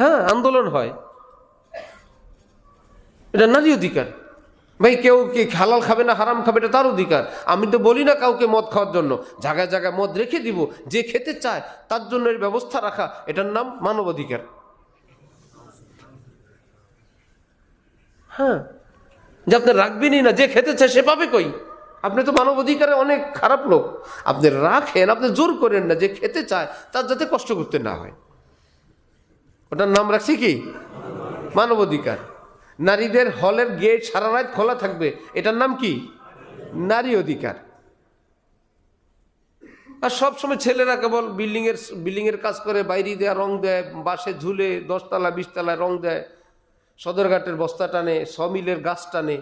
হ্যাঁ, আন্দোলন হয়, এটা নারী অধিকার। ভাই কেউ কি হালাল খাবে না হারাম খাবে এটা তার অধিকার। আমি তো বলি না কাউকে মদ খাওয়ার জন্য, জায়গায় জায়গায় মদ রেখে দিব, যে খেতে চায় তার জন্য এর ব্যবস্থা রাখা, এটার নাম মানবাধিকার। হ্যাঁ, যে আপনি রাখবেনই না, যে খেতে চায় সে পাবে কই? আপনি তো মানবাধিকারে অনেক খারাপ লোক। আপনি রাখেন, আপনি জোর করেন না, যে খেতে চায় তার যাতে কষ্ট করতে না হয়, ওটার নাম রাখছি কি মানবাধিকার। নারীদের হলের গেট সারা রাত খোলা থাকবে, এটার নাম কি নারী অধিকার। আর সবসময় ছেলেরা কেবল বিল্ডিং এর কাজ করে, বাইরে দেয়া রং দেয়, বাসে ঝুলে 10 তলা 20 তলায় রং দেয়, সদরঘাটের বস্তা টানে, সমিলের গাছ টানে,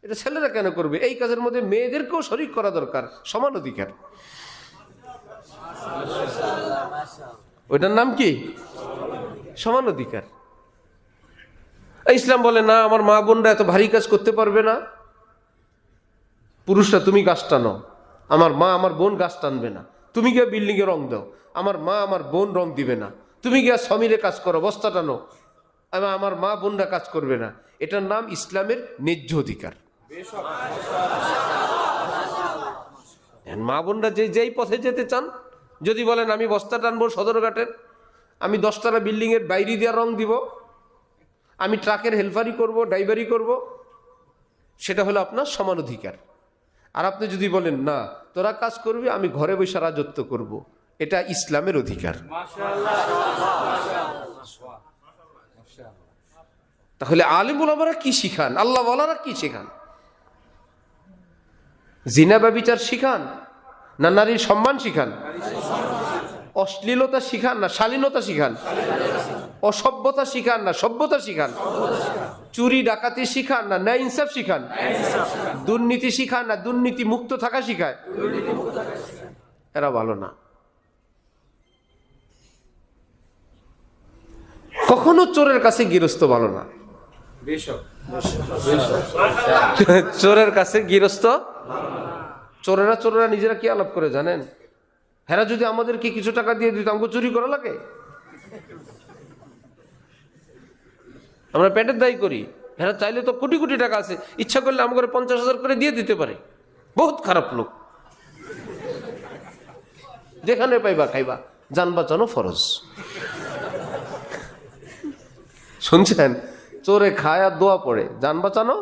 এটা ছেলেরা কেন করবে? এই কাজের মধ্যে মেয়েদেরকেও শরিক করা দরকার, সমান অধিকার। ওইটার নাম কি সমান অধিকার। ইসলাম বলে না, আমার মা বোনরা এত ভারী কাজ করতে পারবে না, পুরুষরা তুমি গাছ টানো, আমার মা আমার বোন গাছ টানবে না। তুমি গিয়ে বিল্ডিংয়ে রং দাও, আমার মা আমার বোন রং দিবে না। তুমি গিয়ে সমিলে কাজ করো, বস্তা টানো, আমার মা বোনরা কাজ করবে না। এটার নাম ইসলামের ন্যায্য অধিকার। মা বোনরা যেই পথে যেতে চান, যদি বলেন আমি বস্তা টানবো সদরঘাটের, আমি 10 তলা বিল্ডিং এর বাইরে দিয়ে রং দিব, আমি ট্রাকের হেলপারি করব, ড্রাইভারি করব, সেটা হলো আপনার সমান অধিকার। আর আপনি যদি বলেন না তোরা কাজ করবি, আমি ঘরে বসে রাজত্ব করব, এটা ইসলামের অধিকার। তাহলে আলিম ওলামারা কি শিখান, আল্লাহ ওয়ালারা কি শিখান? জিনা ব্যভিচার শিখান না নারীর সম্মান শিখান? অশ্লীলতা শিখান না শালীনতা শিখান? অসভ্যতা শিখান না সভ্যতা শিখান? চুরি ডাকাতি শিখান না ন্যায় ইনসাফ শিখান? দুর্নীতি শিখান না দুর্নীতি মুক্ত থাকা শিখায়? এরা ভালো না। কখনো চোরের কাছে গৃহস্থ ভালো না, চোরের কাছে গৃহস্থ। চোরেরা নিজেরা কি আলাপ করে জানেন? হেরা যদি আমাদেরকে কিছু টাকা দিয়ে দিত, আমাকে চুরি করা লাগে? আমরা পেটের দায়ী করি, হেরা চাইলে তো কোটি কোটি টাকা আছে, ইচ্ছা করলে আমাকে 50,000 করে দিয়ে দিতে পারে। বহুত খারাপ লোক। যেখানে পাইবা খাইবা, জান বাঁচানো ফরজ। শুনছেন? চোরে খায় আর দোয়া পড়ে, জান বাঁচানো